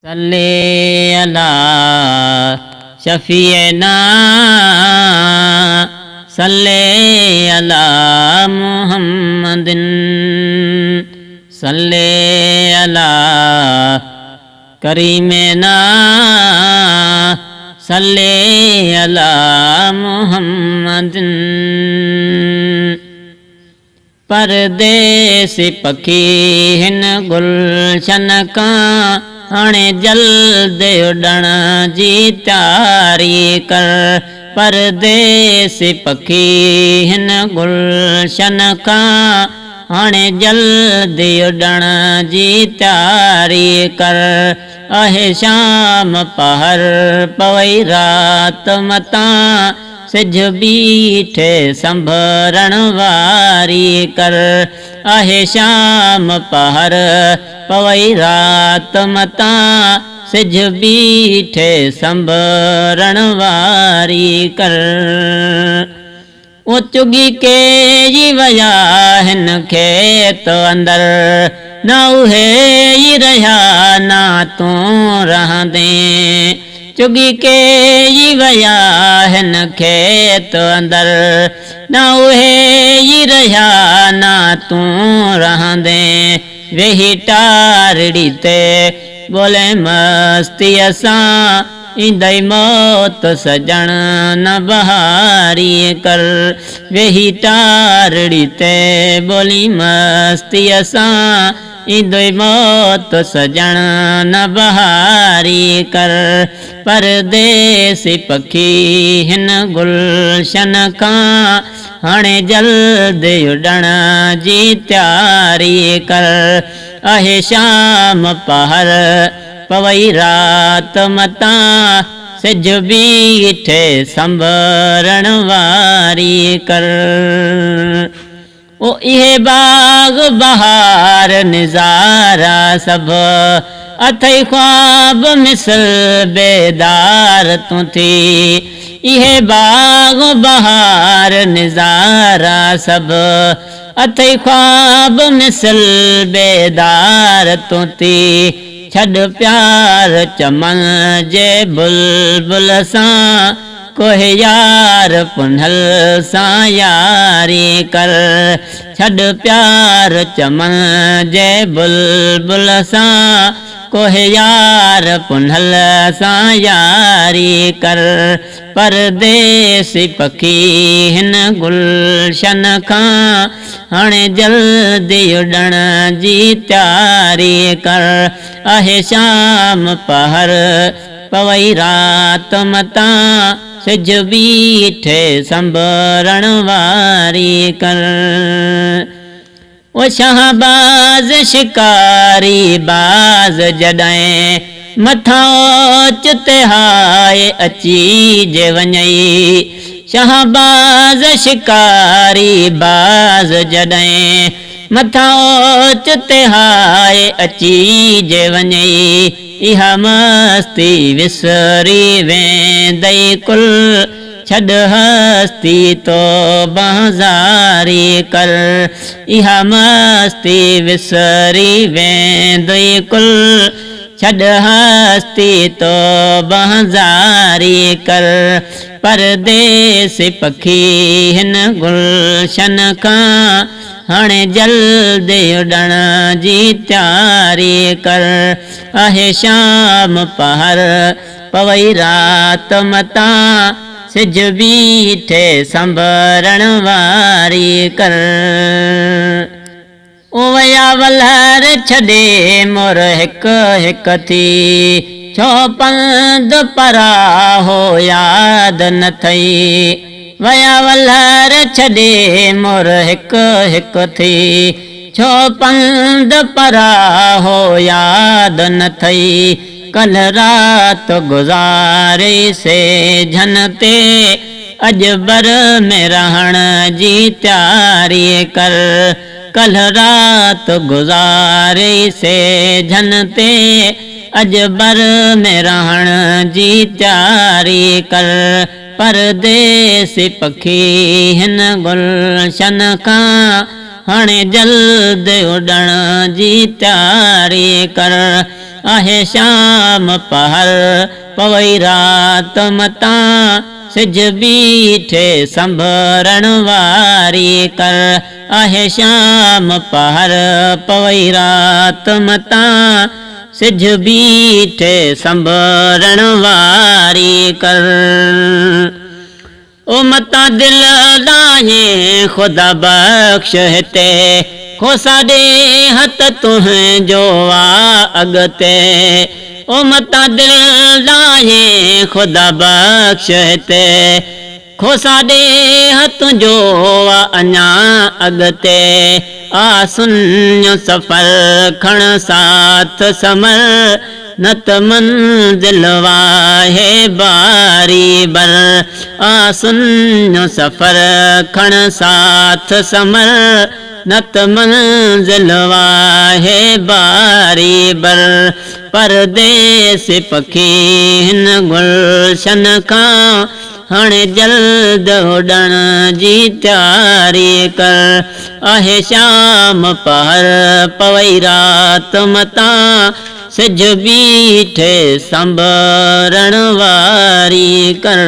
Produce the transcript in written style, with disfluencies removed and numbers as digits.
सल्ले अला शफीना सल्ले अला मुहम्मदिन सल्ले अला करीमेना सल्ले अला मुहम्मदिन। परदेसी पखी हिन गुलशन का हाणे जल्दी उड़ण जी तैयारी कर। परदेसी पखी हिन गुलशन का हाणे जल्दी उड़ण जी तैयारी कर। आहे शाम पहर पवई रात मता सिज बीठे संभरण वारी कर। आहे शाम पहर पवई रात मता सिज बीठे संभरण वारी कर। ओ चुगी के जी वया हिन खेत अंदर न उहे ही रहा ना तू रहंदे। चुगी के ही वया हिन खेत अंदर न उहे ही रहा ना तू रहंदे। वेही टारड़ी ते बोले मस्ती सां इंदई मौत सजण न बहारी कर। वेही टारड़ी ते बोली मस्ती सां इंदई मौत सजण न बहारी कर। परदेसी पखी हिन गुलशन का हाणे जल्दी उड़ण जी तैयारी कर। आहे शाम पहर पवई रात मता सिज बीठे संभरण वारी कर। ओ इहे बाग बहार निजारा सब अथई ख्वाब मिसल बेदार तू थी। इहे बाग बहार निजारा सब अथई ख्वाब मिसल बेदार तू थी। छड़ प्यार चमन जे बुलबुल सां कोहे यार पुनल सां यारी कर। छड़ प्यार चमन जे बुलबुल सां कोहे यार पुनल सां यारी कर। परदेसी पखी हिन गुलशन का हाणे जल्दी उड़ण जी तैयारी कर। आहे शाम पहर पवई रात मता सिज बीठे संभरण वारी कर। ओ शाहबाज शिकारी बाज जॾहिं मथां चिते हाय अची जे वञई। शाहबाज शिकारी बाज जॾहिं मथां चिते हाय अची जे वञई। इहा मस्ती विसरी वेंदई कुल छड़ हस्ती तो बाज़ारी कर। इहा मस्ती विसरी वेंदई कुल छड़ हस्ती तो बाज़ारी कर। परदेसी पखी हिन गुलशन का हाणे जल्दी उड़ण जी तैयारी कर। आहे शाम पहर पवई रात मता सिज बीठे संभरण वारी कर। ओ वया वलहर छॾे मोर हिक हिक थी छो पंध परा हो याद न थई। वया वलहर छॾे मोर हिक हिक थी छो पंध परा हो याद न थई। कल रात गुज़ारे से झन ते अजबर में रहण जी तैयारी कर। कल रात गुज़ारे से झन ते अजबर में रहण जी तैयारी कर। परदेसी पखी हिन गुलशन का हाणे जल्दी उड़ण जी तैयारी कर। आहे शाम पहर पवई रात मतां सिज बीठे संभरण वारी कर आहे शाम पहर पवई रात मतां सिज बीठे संभरण वारी कर ओ मता दिल दाहे खुदा बख्श हिते खोसाडे हथ तुंहिंजो आ अॻिते ओ मता दिल दाहे खुदा बख्श हिते खोसाडे हथ जो आ अञा अॻिते आ सुन्यो सफ़र खण साथ समर नत मंजिल वाहे बारी बर आ सुन्यो सफ़र खण साथ समर नत मंजिल वाहे बारी बर परदेस पखी हिन गुलशन खां हाणे जल्द उॾण जी तयारी कर आहे शाम पहर पवई रात मतां सिज बीठे संभरण वारी कर।